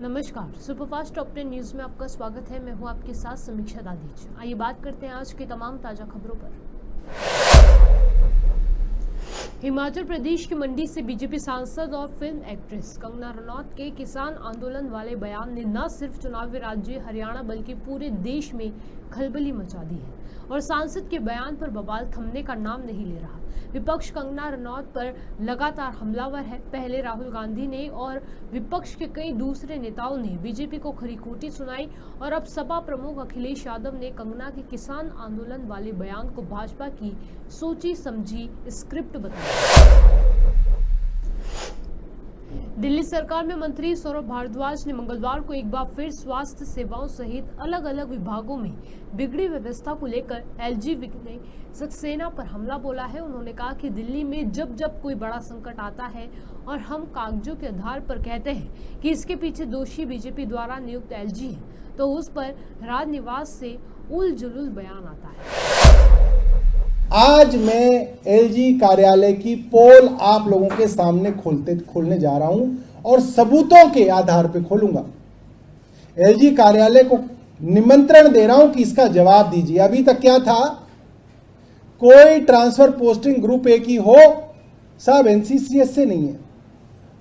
नमस्कार, superfast top 10 news में आपका स्वागत है। मैं हूं आपके साथ समीक्षा दादीज। आइए बात करते हैं आज की तमाम ताजा खबरों पर। हिमाचल प्रदेश की मंडी से बीजेपी सांसद और फिल्म एक्ट्रेस कंगना रनौत के किसान आंदोलन वाले बयान ने न सिर्फ चुनावी राज्य हरियाणा बल्कि पूरे देश में खलबली मचा दी है और सांसद के बयान पर बवाल थमने का नाम नहीं ले रहा। विपक्ष कंगना रनौत पर लगातार हमलावर है। पहले राहुल गांधी ने और विपक्ष के कई दूसरे नेताओं ने बीजेपी को खरी खोटी सुनाई और अब सपा प्रमुख अखिलेश यादव ने कंगना के किसान आंदोलन वाले बयान को भाजपा की सोची समझी स्क्रिप्ट बताया। दिल्ली सरकार में मंत्री सौरभ भारद्वाज ने मंगलवार को एक बार फिर स्वास्थ्य सेवाओं सहित अलग अलग विभागों में बिगड़ी व्यवस्था को लेकर एलजी ने सक्सेना पर हमला बोला है। उन्होंने कहा कि दिल्ली में जब जब कोई बड़ा संकट आता है और हम कागजों के आधार पर कहते हैं कि इसके पीछे दोषी बीजेपी द्वारा नियुक्त एलजी है, तो उस पर राजनिवास से उल जुलूल बयान आता है। आज मैं एलजी कार्यालय की पोल आप लोगों के सामने खोलने जा रहा हूं और सबूतों के आधार पर खोलूंगा। एलजी कार्यालय को निमंत्रण दे रहा हूं कि इसका जवाब दीजिए। अभी तक क्या था, कोई ट्रांसफर पोस्टिंग ग्रुप ए की हो, साहब एनसीसीएस से नहीं है,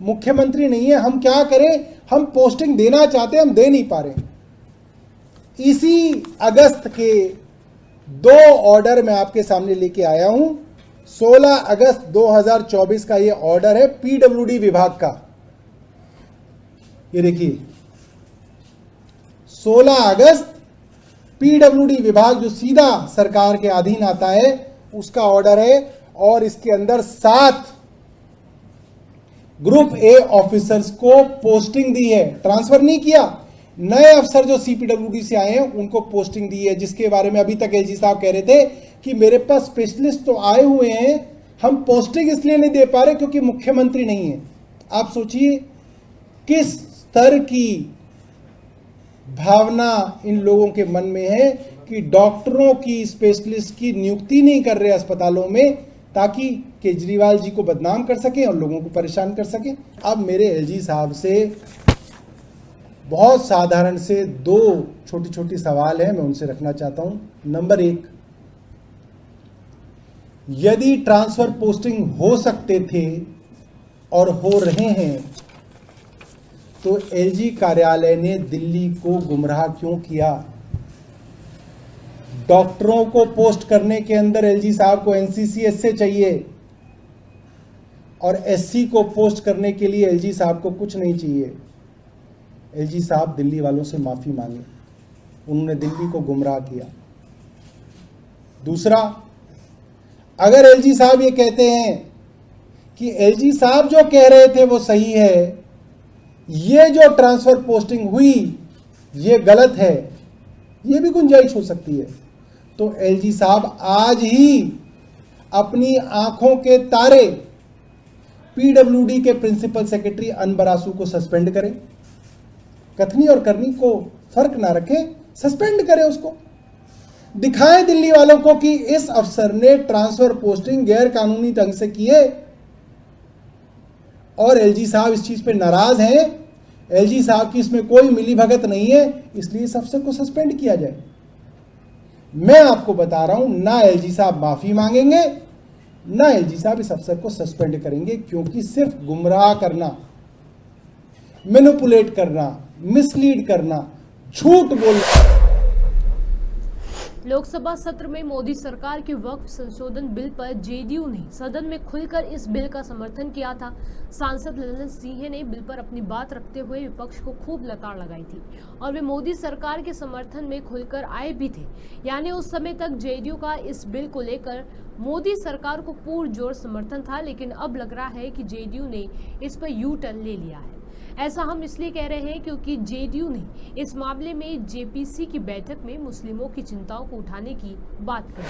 मुख्यमंत्री नहीं है, हम क्या करें, हम पोस्टिंग देना चाहते हैं, हम दे नहीं पा रहे। इसी अगस्त के 2 ऑर्डर मैं आपके सामने लेके आया हूं। 16 अगस्त 2024 का ये ऑर्डर है पीडब्ल्यूडी विभाग का। ये देखिए 16 अगस्त पीडब्ल्यूडी विभाग जो सीधा सरकार के अधीन आता है उसका ऑर्डर है और इसके अंदर 7 ग्रुप ए ऑफिसर्स को पोस्टिंग दी है, ट्रांसफर नहीं किया। नए अफसर जो सीपीडब्ल्यूडी से आए हैं उनको पोस्टिंग दी है, जिसके बारे में अभी तक एलजी साहब कह रहे थे कि मेरे पास स्पेशलिस्ट तो आए हुए हैं, हम पोस्टिंग इसलिए नहीं दे पा रहे क्योंकि मुख्यमंत्री नहीं है। आप सोचिए किस स्तर की भावना इन लोगों के मन में है कि डॉक्टरों की, स्पेशलिस्ट की नियुक्ति नहीं कर रहे अस्पतालों में ताकि केजरीवाल जी को बदनाम कर सके और लोगों को परेशान कर सके। अब मेरे एलजी साहब से बहुत साधारण से 2 छोटी छोटी सवाल हैं, मैं उनसे रखना चाहता हूं। नंबर 1, यदि ट्रांसफर पोस्टिंग हो सकते थे और हो रहे हैं तो एलजी कार्यालय ने दिल्ली को गुमराह क्यों किया? डॉक्टरों को पोस्ट करने के अंदर एलजी साहब को एनसीसीएस से चाहिए और एससी को पोस्ट करने के लिए एलजी साहब को कुछ नहीं चाहिए। एलजी साहब दिल्ली वालों से माफी मांगे, उन्होंने दिल्ली को गुमराह किया। दूसरा, अगर एलजी साहब ये कहते हैं कि एलजी साहब जो कह रहे थे वो सही है, ये जो ट्रांसफर पोस्टिंग हुई ये गलत है, ये भी गुंजाइश हो सकती है, तो एलजी साहब आज ही अपनी आंखों के तारे पीडब्ल्यूडी के प्रिंसिपल सेक्रेटरी अनबरासू को सस्पेंड करें। कथनी और करनी को फर्क ना रखें, सस्पेंड करें उसको। दिखाएं दिल्ली वालों को कि इस अफसर ने ट्रांसफर पोस्टिंग गैर कानूनी ढंग से किए और एलजी साहब इस चीज पे नाराज हैं, एलजी साहब की इसमें कोई मिलीभगत नहीं है, इसलिए इस अफसर को सस्पेंड किया जाए। मैं आपको बता रहा हूं, ना एलजी साहब माफी मांगेंगे, ना एलजी साहब इस अफसर को सस्पेंड करेंगे, क्योंकि सिर्फ गुमराह करना, मैनिपुलेट करना, मिसलीड करना, झूठ बोलना। लोकसभा सत्र में मोदी सरकार के वक्फ संशोधन बिल पर जेडीयू ने सदन में खुलकर इस बिल का समर्थन किया था। सांसद ललन सिंह ने बिल पर अपनी बात रखते हुए विपक्ष को खूब लताड़ लगाई थी और वे मोदी सरकार के समर्थन में खुलकर आए भी थे। यानी उस समय तक जेडीयू का इस बिल को लेकर मोदी सरकार को पुरजोर समर्थन था, लेकिन अब लग रहा है कि जेडीयू ने इस पर यू टर्न ले लिया है। ऐसा हम इसलिए कह रहे हैं क्योंकि जेडीयू ने इस मामले में जेपीसी की बैठक में मुस्लिमों की चिंताओं को उठाने की बात कही।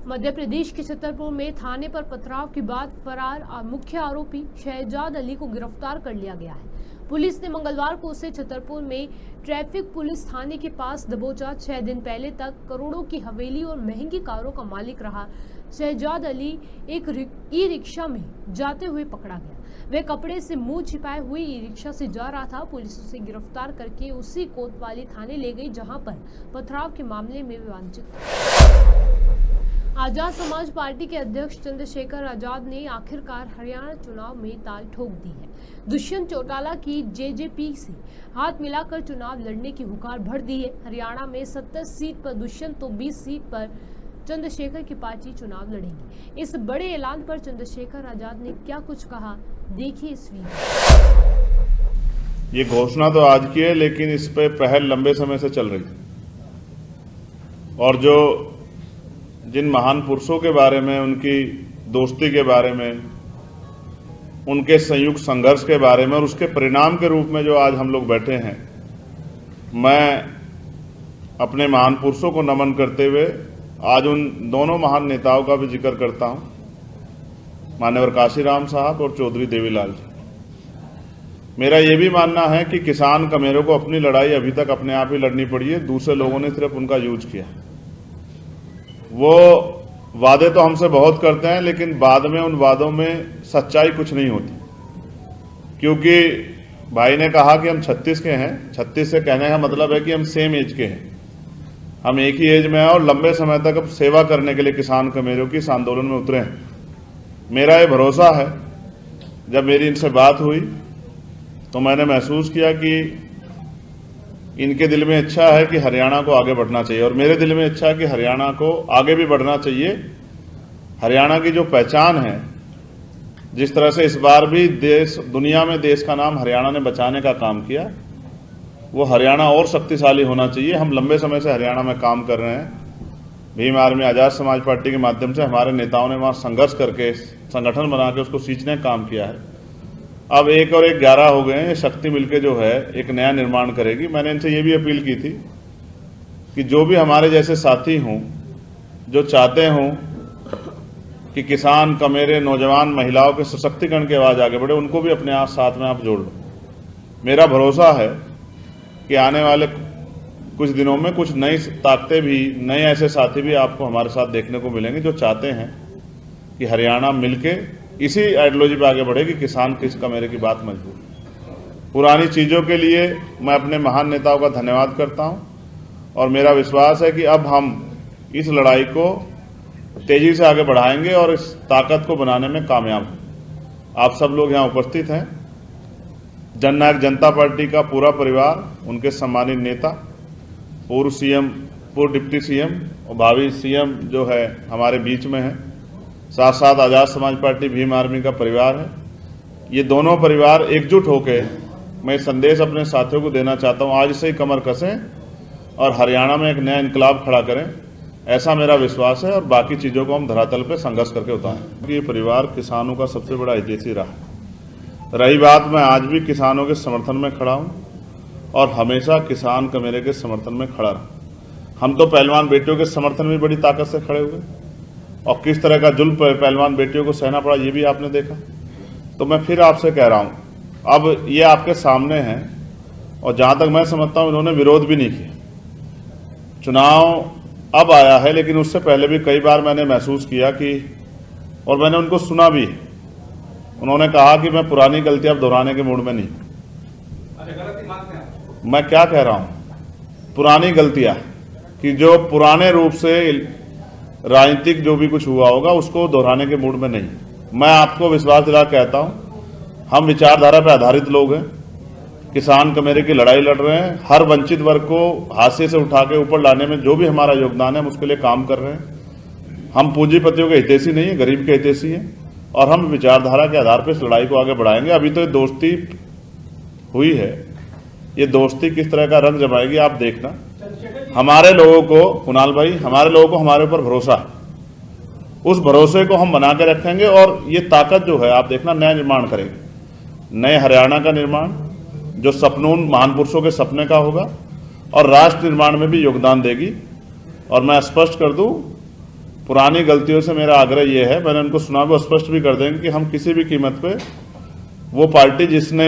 मध्य प्रदेश के छतरपुर में थाने पर पथराव के बाद फरार मुख्य आरोपी शहजाद अली को गिरफ्तार कर लिया गया है। पुलिस ने मंगलवार को उसे छतरपुर में ट्रैफिक पुलिस थाने के पास दबोचा। 6 दिन पहले तक करोड़ों की हवेली और महंगी कारों का मालिक रहा शहजाद अली एक ई रिक्शा में जाते हुए पकड़ा गया। वे कपड़े से मुंह छिपाए हुए ई रिक्शा से जा रहा था। पुलिस उसे गिरफ्तार करके उसी कोतवाली थाने ले गई, जहां पर पथराव के मामले में वांछित आजाद समाज पार्टी के अध्यक्ष चंद्रशेखर आजाद ने आखिरकार हरियाणा चुनाव में ताल ठोक दी है। दुष्यंत चौटाला की जेजेपी से हाथ मिलाकर चुनाव लड़ने की हुकार भर दी है। हरियाणा में 70 सीट पर दुष्यंत तो 20 सीट पर चंद्रशेखर की पार्टी चुनाव लड़ेगी। इस बड़े ऐलान पर चंद्रशेखर आजाद ने क्या कुछ कहा, देखिए इस वीडियो। ये घोषणा तो आज की है, लेकिन इस पे पहल लंबे समय से चल रही है और जो जिन महान पुरुषों के बारे में, उनकी दोस्ती के बारे में, उनके संयुक्त संघर्ष के बारे में और उसके परिणाम के रूप में जो आज हम लोग बैठे हैं, मैं अपने महान पुरुषों को नमन करते हुए आज उन दोनों महान नेताओं का भी जिक्र करता हूं, मान्यवर काशीराम साहब और चौधरी देवीलाल जी। मेरा ये भी मानना है कि किसान कमेरों को अपनी लड़ाई अभी तक अपने आप ही लड़नी पड़ी है, दूसरे लोगों ने सिर्फ उनका यूज किया। वो वादे तो हमसे बहुत करते हैं, लेकिन बाद में उन वादों में सच्चाई कुछ नहीं होती, क्योंकि भाई ने कहा कि हम 36 के हैं। 36 से कहने का मतलब है कि हम सेम एज के हैं, हम एक ही एज में हैं और लंबे समय तक अब सेवा करने के लिए किसान कमेरों की इस आंदोलन में उतरे हैं। मेरा ये भरोसा है, जब मेरी इनसे बात हुई तो मैंने महसूस किया कि इनके दिल में इच्छा है कि हरियाणा को आगे बढ़ना चाहिए और मेरे दिल में इच्छा है कि हरियाणा को आगे भी बढ़ना चाहिए। हरियाणा की जो पहचान है, जिस तरह से इस बार भी दुनिया में देश का नाम हरियाणा ने बचाने का काम किया, वो हरियाणा और शक्तिशाली होना चाहिए। हम लंबे समय से हरियाणा में काम कर रहे हैं। भीम आर्मी आजाद समाज पार्टी के माध्यम से हमारे नेताओं ने वहां संघर्ष करके संगठन बना के उसको सींचने का काम किया है। अब 1 और 1 11 हो गए हैं। शक्ति मिलकर जो है एक नया निर्माण करेगी। मैंने इनसे ये भी अपील की थी कि जो भी हमारे जैसे साथी हों, जो चाहते हों कि किसान कमेरे, नौजवान, महिलाओं के सशक्तिकरण की आवाज आगे बढ़े, उनको भी अपने आप साथ में आप जोड़ लो। मेरा भरोसा है कि आने वाले कुछ दिनों में कुछ नई ताकतें भी, नए ऐसे साथी भी आपको हमारे साथ देखने को मिलेंगे, जो चाहते हैं कि हरियाणा मिलके इसी आइडियोलॉजी पे आगे बढ़े कि किसान किस कमेरे की बात मजबूत। पुरानी चीजों के लिए मैं अपने महान नेताओं का धन्यवाद करता हूं और मेरा विश्वास है कि अब हम इस लड़ाई को तेजी से आगे बढ़ाएंगे और इस ताकत को बनाने में कामयाब हैं। आप सब लोग यहां उपस्थित हैं। जननायक जनता पार्टी का पूरा परिवार, उनके सम्मानित नेता, पूर्व सीएम, पूर्व डिप्टी सीएम और भावी सीएम जो है हमारे बीच में है। साथ साथ आजाद समाज पार्टी, भीम आर्मी का परिवार है। ये दोनों परिवार एकजुट होकर मैं संदेश अपने साथियों को देना चाहता हूं, आज से ही कमर कसें और हरियाणा में एक नया इनकलाब खड़ा करें, ऐसा मेरा विश्वास है। और बाकी चीजों को हम धरातल पर संघर्ष करके उतारें। ये परिवार किसानों का सबसे बड़ा हितैषी रहा। रही बात, मैं आज भी किसानों के समर्थन में खड़ा हूं और हमेशा किसान कमेरे के समर्थन में खड़ा रहा। हम तो पहलवान बेटियों के समर्थन में बड़ी ताकत से खड़े हुए और किस तरह का जुल्म पहलवान बेटियों को सहना पड़ा ये भी आपने देखा। तो मैं फिर आपसे कह रहा हूं, अब ये आपके सामने है और जहां तक मैं समझता हूं इन्होंने विरोध भी नहीं किया। चुनाव अब आया है, लेकिन उससे पहले भी कई बार मैंने महसूस किया कि, और मैंने उनको सुना भी, उन्होंने कहा कि मैं पुरानी गलतियां अब दोहराने के मूड में नहीं। मैं क्या कह रहा हूं, पुरानी गलतियां कि जो पुराने रूप से राजनीतिक जो भी कुछ हुआ होगा उसको दोहराने के मूड में नहीं। मैं आपको विश्वास दिला कहता हूं, हम विचारधारा पर आधारित लोग हैं। किसान कमेरे की लड़ाई लड़ रहे हैं। हर वंचित वर्ग को हाशिए से उठा के ऊपर लाने में जो भी हमारा योगदान है हम उसके लिए काम कर रहे हैं। हम पूंजीपतियों के हितैषी नहीं है, गरीब के हितैषी हैं और हम विचारधारा के आधार पर इस लड़ाई को आगे बढ़ाएंगे। अभी तो दोस्ती हुई है, ये दोस्ती किस तरह का रंग जमाएगी आप देखना। हमारे लोगों को, कुणाल भाई, हमारे लोगों को हमारे ऊपर भरोसा है, उस भरोसे को हम बना के रखेंगे और ये ताकत जो है आप देखना नया निर्माण करेंगे। नए हरियाणा का निर्माण जो सपनों, महान पुरुषों के सपने का होगा और राष्ट्र निर्माण में भी योगदान देगी। और मैं स्पष्ट कर दूं, पुरानी गलतियों से मेरा आग्रह यह है, मैंने उनको सुना, वो स्पष्ट भी कर देंगे कि हम किसी भी कीमत पे वो पार्टी जिसने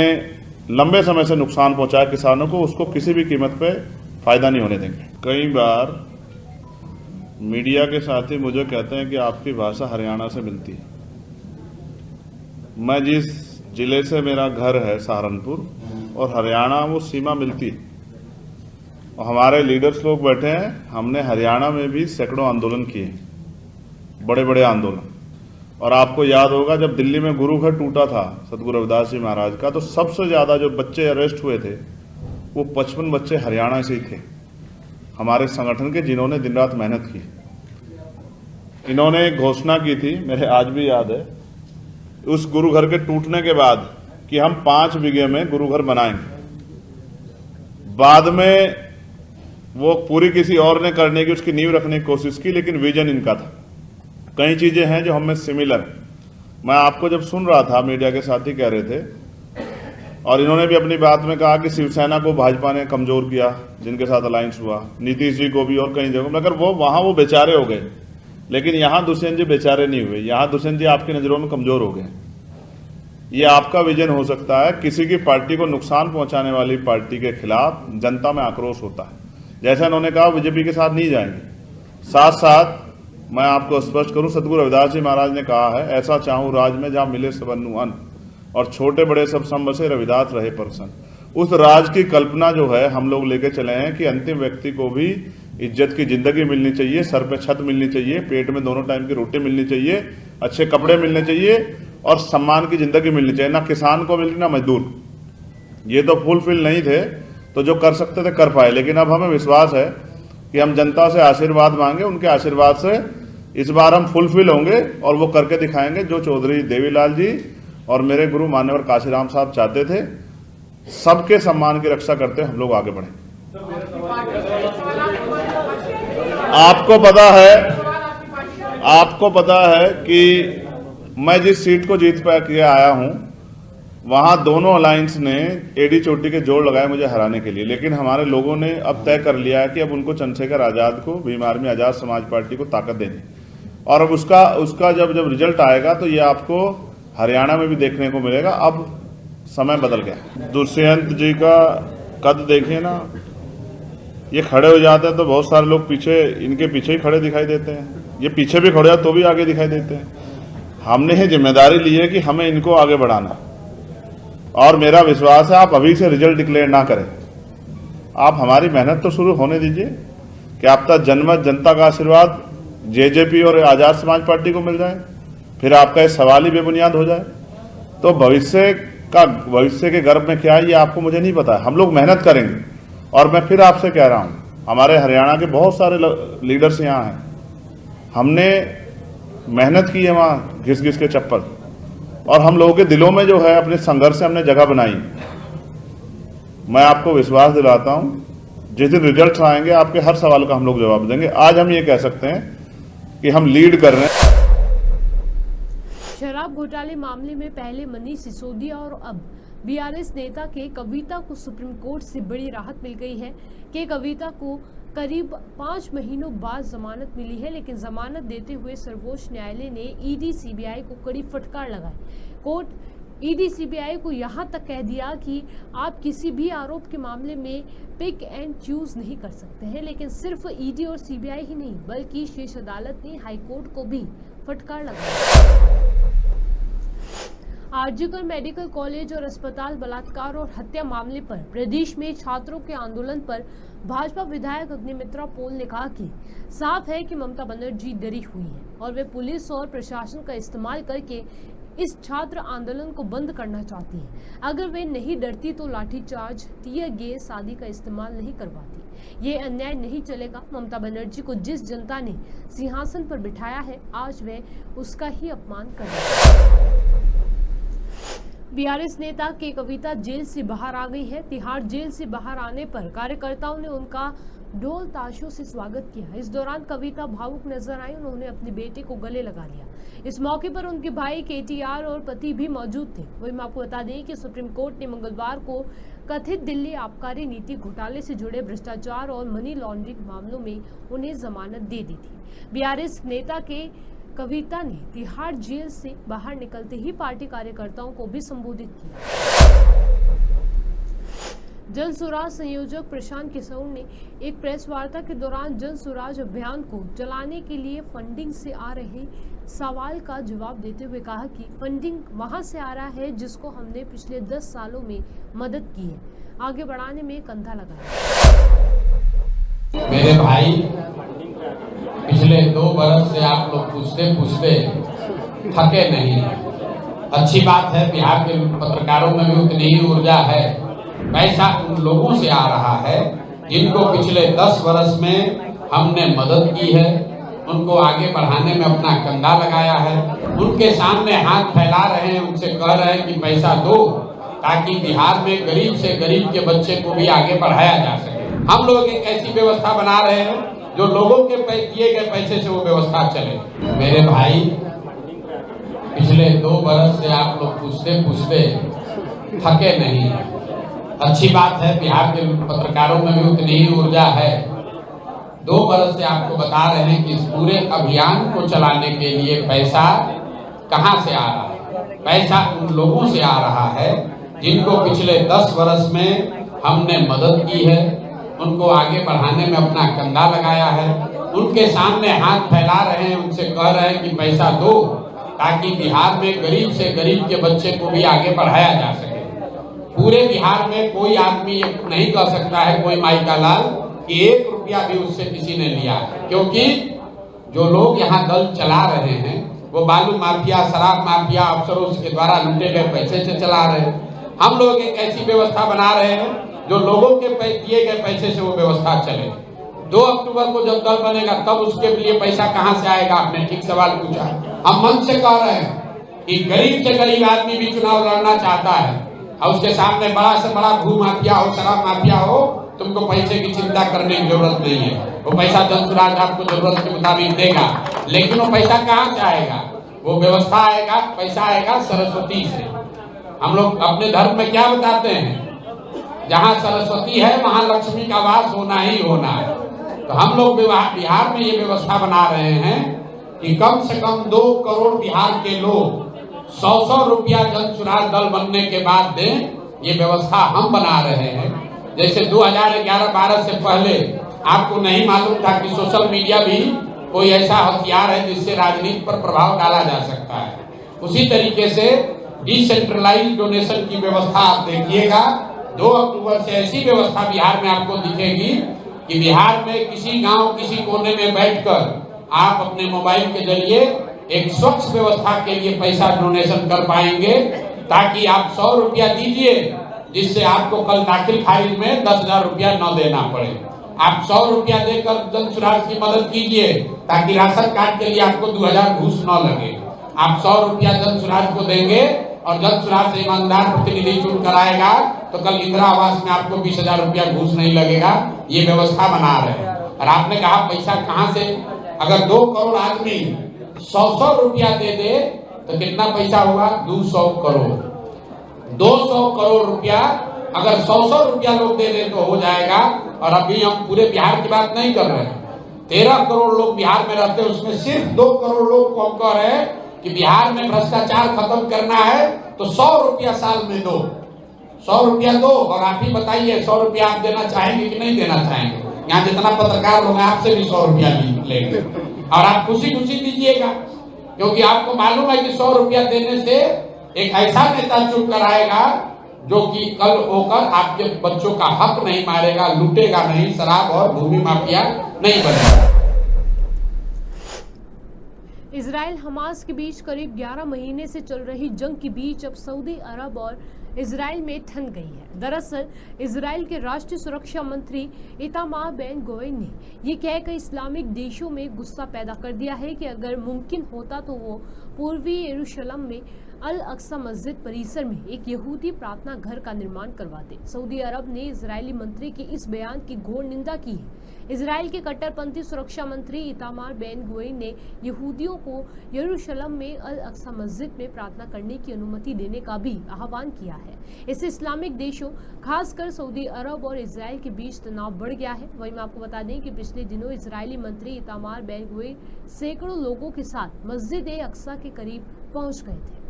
लंबे समय से नुकसान पहुंचाया किसानों को, उसको किसी भी कीमत पे फायदा नहीं होने देंगे। कई बार मीडिया के साथी मुझे कहते हैं कि आपकी भाषा हरियाणा से मिलती है। मैं जिस जिले से मेरा घर है सहारनपुर और हरियाणा वो सीमा मिलती है और हमारे लीडर्स लोग बैठे हैं। हमने हरियाणा में भी सैकड़ों आंदोलन किए, बड़े बड़े आंदोलन। और आपको याद होगा जब दिल्ली में गुरु घर टूटा था सतगुरु रविदास जी महाराज का, तो सबसे ज्यादा जो बच्चे अरेस्ट हुए थे वो 55 बच्चे हरियाणा से ही थे हमारे संगठन के, जिन्होंने दिन रात मेहनत की। इन्होंने एक घोषणा की थी, मेरे आज भी याद है, उस गुरु घर के टूटने के बाद कि हम 5 बीघे में गुरु घर बनाएंगे। बाद में वो पूरी किसी और ने करने की, उसकी नींव रखने की कोशिश की, लेकिन विजन इनका था। कई चीजें हैं जो हमें सिमिलर है। मैं आपको जब सुन रहा था, मीडिया के साथी कह रहे थे, और इन्होंने भी अपनी बात में कहा कि शिवसेना को भाजपा ने कमजोर किया, जिनके साथ अलायंस हुआ, नीतीश जी को भी और कई जगहों, मगर वो वहां वो बेचारे हो गए। लेकिन यहां दुष्यंत जी बेचारे नहीं हुए, यहां दुष्यंत जी आपकी नजरों में कमजोर हो गए। ये आपका विजन हो सकता है, किसी की पार्टी को नुकसान पहुंचाने वाली पार्टी के खिलाफ जनता में आक्रोश होता है। जैसा इन्होंने कहा बीजेपी के साथ नहीं जाएंगे। साथ साथ मैं आपको स्पष्ट करूं, सतगुरु रविदास जी महाराज ने कहा है, ऐसा चाहूं राज में जहां मिले सबनु अन्न, और छोटे बड़े सब सम बसे रविदास रहे प्रसन्न। उस राज की कल्पना जो है हम लोग लेके चले हैं कि अंतिम व्यक्ति को भी इज्जत की जिंदगी मिलनी चाहिए, सर पे छत मिलनी चाहिए, पेट में दोनों टाइम की रोटी मिलनी चाहिए, अच्छे कपड़े मिलने चाहिए और सम्मान की जिंदगी मिलनी चाहिए। ना किसान को मिली ना मजदूर। ये तो फुलफिल नहीं थे, तो जो कर सकते थे कर पाए। लेकिन अब हमें विश्वास है कि हम जनता से आशीर्वाद मांगे, उनके आशीर्वाद से इस बार हम फुलफिल होंगे और वो करके दिखाएंगे जो चौधरी देवीलाल जी और मेरे गुरु मान्यवर काशीराम साहब चाहते थे। सबके सम्मान की रक्षा करते हम लोग आगे बढ़े। आपको पता है कि मैं जिस सीट को जीत के आया हूं, वहां दोनों अलायंस ने एडी चोटी के जोड़ लगाए मुझे हराने के लिए। लेकिन हमारे लोगों ने अब तय कर लिया है कि अब उनको चंद्रशेखर आजाद को, भीम आर्मी आजाद समाज पार्टी को ताकत देनी। और अब उसका जब रिजल्ट आएगा तो ये आपको हरियाणा में भी देखने को मिलेगा। अब समय बदल गया। दुष्यंत जी का कद देखिए ना, ये खड़े हो जाते हैं तो बहुत सारे लोग पीछे, इनके पीछे ही खड़े दिखाई देते हैं। ये पीछे भी खड़े हो तो भी आगे दिखाई देते हैं। हमने ये जिम्मेदारी ली है कि हमें इनको आगे बढ़ाना, और मेरा विश्वास है आप अभी से रिजल्ट डिक्लेयर ना करें, आप हमारी मेहनत तो शुरू होने दीजिए कि आपका जनमत, जनता का आशीर्वाद जेजेपी और आजाद समाज पार्टी को मिल जाए, फिर आपका ये सवाल ही बेबुनियाद हो जाए। तो भविष्य के गर्भ में क्या है ये आपको मुझे नहीं पता है। हम लोग मेहनत करेंगे, और मैं फिर आपसे कह रहा हूं, हमारे हरियाणा के बहुत सारे लीडर्स यहाँ हैं, हमने मेहनत की है वहां घिस घिस के चप्पल, और हम लोगों के दिलों में जो है अपने संघर्ष से हमने जगह बनाई। मैं आपको विश्वास दिलाता हूं, जिस दिन रिजल्ट आएंगे आपके हर सवाल का हम लोग जवाब देंगे। आज हम ये कह सकते हैं कि हम लीड कर रहे हैं। शराब घोटाले मामले में पहले मनीष सिसोदिया और अब बीआरएस नेता के कविता को सुप्रीम कोर्ट से बड़ी राहत मिल गई है कि कविता को करीब 5 महीनों बाद जमानत मिली है। लेकिन जमानत देते हुए सर्वोच्च न्यायालय ने ईडी सीबीआई को कड़ी फटकार लगाई। कोर्ट ईडी सीबीआई को यहां तक कह दिया कि आप किसी भी आरोप के मामले में पिक एंड चूज नहीं कर सकते हैं। लेकिन सिर्फ ईडी और सीबीआई ही नहीं, बल्कि शीर्ष अदालत ने हाईकोर्ट को भी फटकार लगाई। आरजीकर मेडिकल कॉलेज और अस्पताल बलात्कार और हत्या मामले पर प्रदेश में छात्रों के आंदोलन पर भाजपा विधायक अग्निमित्रा पोल ने कहा कि साफ है कि ममता बनर्जी डरी हुई है और वे पुलिस और प्रशासन का इस्तेमाल करके इस छात्र आंदोलन को बंद करना चाहती है। अगर वे नहीं डरती तो लाठीचार्ज, टीयर गैस आदि का इस्तेमाल नहीं करवाती। ये अन्याय नहीं चलेगा। ममता बनर्जी को जिस जनता ने सिंहासन पर बिठाया है, आज वे उसका ही अपमान कर रहे हैं। बीआरएस नेता के कविता जेल से बाहर आ गई है। तिहाड़ जेल से बाहर आने पर कार्यकर्ताओं ने उनका ढोल ताशों से स्वागत किया। इस दौरान कविता भावुक नजर आई। उन्होंने अपने बेटे को गले लगा लिया। इस मौके पर उनके भाई केटीआर और पति भी मौजूद थे। वही मैं आपको बता दें कि सुप्रीम कोर्ट ने मंगलवार को कथित दिल्ली आबकारी नीति घोटाले से जुड़े भ्रष्टाचार और मनी लॉन्ड्रिंग मामलों में उन्हें जमानत दे दी थी। बीआरएस नेता के कविता ने तिहाड़ जेल से बाहर निकलते ही पार्टी कार्यकर्ताओं को भी संबोधित किया। जन सुराज संयोजक प्रशांत किशोर ने एक प्रेस वार्ता के दौरान जन सुराज अभियान को चलाने के लिए फंडिंग से आ रहे सवाल का जवाब देते हुए कहा कि फंडिंग वहां से आ रहा है जिसको हमने पिछले 10 सालों में मदद की है, आगे बढ़ाने में कंधा लगाया। मेरे भाई, पिछले 2 बरस से आप लोग पूछते थके नहीं। अच्छी बात है, बिहार के पत्रकारों में भी उतनी ही ऊर्जा है। पैसा उन लोगों से आ रहा है जिनको पिछले 10 वर्ष में हमने मदद की है, उनको आगे बढ़ाने में अपना कंधा लगाया है। उनके सामने हाथ फैला रहे हैं, उनसे कह रहे हैं कि पैसा दो, ताकि बिहार में गरीब से गरीब के बच्चे को भी आगे बढ़ाया जा सके। हम लोग एक ऐसी व्यवस्था बना रहे हैं जो लोगों के दिए गए पैसे से वो व्यवस्था चले। मेरे भाई, पिछले 2 बरस से आप लोग पूछते थके नहीं। अच्छी बात है, बिहार के पत्रकारों में भी उतनी ही ऊर्जा है। 2 बरस से आपको बता रहे हैं कि इस पूरे अभियान को चलाने के लिए पैसा कहां से आ रहा है। पैसा उन लोगों से आ रहा है जिनको पिछले 10 वर्ष में हमने मदद की है, उनको आगे बढ़ाने में अपना कंधा लगाया है। उनके सामने हाथ फैला रहे हैं, उनसे कह रहे हैं कि पैसा दो, ताकि बिहार में गरीब से गरीब के बच्चे को भी आगे बढ़ाया जा सके। पूरे बिहार में कोई आदमी नहीं कह सकता है, कोई माई का लाल, कि 1 रुपया भी उससे किसी ने लिया, क्योंकि जो लोग यहाँ दल चला रहे हैं वो बालू माफिया, शराब माफिया अफसरों के द्वारा लूटे गए पैसे से चला रहे हैं। हम लोग एक ऐसी व्यवस्था बना रहे हैं जो लोगों के दिए गए पैसे से वो व्यवस्था चले। 2 अक्टूबर को जब दल बनेगा तब उसके लिए पैसा कहां से आएगा? आपने ठीक सवाल पूछा। हम मन से कह रहे हैं कि गरीब से गरीब आदमी भी चुनाव लड़ना चाहता है और उसके सामने बड़ा से बड़ा भू माफिया हो, शराब माफिया हो, तुमको पैसे की चिंता करने की जरूरत नहीं है। वो पैसा जनसुराज आपको जरूरत के मुताबिक देगा, लेकिन वो पैसा कहां से आएगा? वो व्यवस्था आएगा, पैसा आएगा सरस्वती से। हम लोग अपने धर्म में क्या बताते हैं? जहाँ सरस्वती है वहाँ लक्ष्मी का वास होना ही होना है। तो हम लोग बिहार में ये व्यवस्था बना रहे हैं कि कम से कम 2 करोड़ बिहार के लोग 100 रुपया जनसुराज दल बनने के बाद दें। ये व्यवस्था हम बना रहे हैं। जैसे 2011-12 से पहले आपको नहीं मालूम था कि सोशल मीडिया भी कोई ऐसा हथियार है जिससे राजनीति पर प्रभाव डाला जा सकता है। उसी तरीके से डिसेंट्रलाइज डोनेशन की व्यवस्था आप देखिएगा। 2 अक्टूबर से ऐसी व्यवस्था बिहार में आपको दिखेगी कि बिहार में किसी गांव, किसी कोने में बैठकर आप अपने मोबाइल के जरिए एक स्वच्छ व्यवस्था के लिए पैसा डोनेशन कर पाएंगे, ताकि आप 100 रुपया दीजिए, जिससे आपको कल दाखिल खारिज में 10,000 रुपया न देना पड़े। आप 100 रुपया देकर जनसुराज की मदद कीजिए, ताकि राशन कार्ड के लिए आपको 2,000 घूस न लगे। आप 100 रुपया जनसुराज को देंगे और जनसुराज से ईमानदार प्रतिनिधि चुन कर आएगा तो कल इंदिरा आवास में आपको 20,000 रुपया घूस नहीं लगेगा। ये व्यवस्था बना रहे हैं। और आपने कहा पैसा कहां से? अगर 2 करोड़ आदमी 100 रुपया दे दे तो कितना पैसा होगा? 200 करोड़। 200 करोड़ रुपया अगर 100 रुपया लोग दे दे तो हो जाएगा। और अभी हम पूरे बिहार की बात नहीं कर रहे हैं। 13 करोड़ लोग बिहार में रहते हैं, उसमें सिर्फ 2 करोड़ लोग को हम कह रहे हैं कि बिहार में भ्रष्टाचार खत्म करना है तो 100 रुपया साल में दो। 100 रुपया दो। और आप ही बताइए 100 रुपया आप देना चाहेंगे कि नहीं देना चाहेंगे? यहाँ जितना पत्रकार लोग हैं आपसे भी 100 रुपया लेंगे और आप खुशी खुशी दीजिएगा, क्योंकि आपको मालूम है कि 100 रुपया देने से एक ऐसा नेता चुन कर आएगा जो कि कल होकर आपके बच्चों का हक नहीं मारेगा, लूटेगा नहीं, शराब और भूमि माफिया नहीं बनेगा। इजराइल हमास के बीच करीब 11 महीने से चल रही जंग के बीच अब सऊदी अरब और इजराइल में ठन गई है। दरअसल इजराइल के राष्ट्रीय सुरक्षा मंत्री इतामार बेन गोवेन ने ये कहकर इस्लामिक देशों में गुस्सा पैदा कर दिया है कि अगर मुमकिन होता तो वो पूर्वी यरूशलेम में अल अक्सा मस्जिद परिसर में एक यहूदी प्रार्थना घर का निर्माण करवाते। सऊदी अरब ने इजरायली मंत्री के इस बयान की घोर निंदा की है। इजराइल के कट्टरपंथी सुरक्षा मंत्री इतामार बेन गोवेन ने यहूदियों को यरूशलेम में अल अक्सा मस्जिद में प्रार्थना करने की अनुमति देने का भी आह्वान किया है। इससे इस्लामिक देशों खासकर सऊदी अरब और इजराइल के बीच तनाव बढ़ गया है। वहीं मैं आपको बता दें कि पिछले दिनों इजरायली मंत्री इतामार बेन गोवेन सैकड़ों लोगों के साथ मस्जिद ए अक्सा के करीब पहुंच गए थे।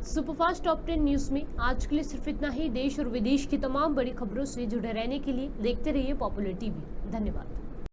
सुपरफास्ट टॉप 10 न्यूज में आज के लिए सिर्फ इतना ही। देश और विदेश की तमाम बड़ी खबरों से जुड़े रहने के लिए देखते रहिए पॉपुलर टीवी। धन्यवाद।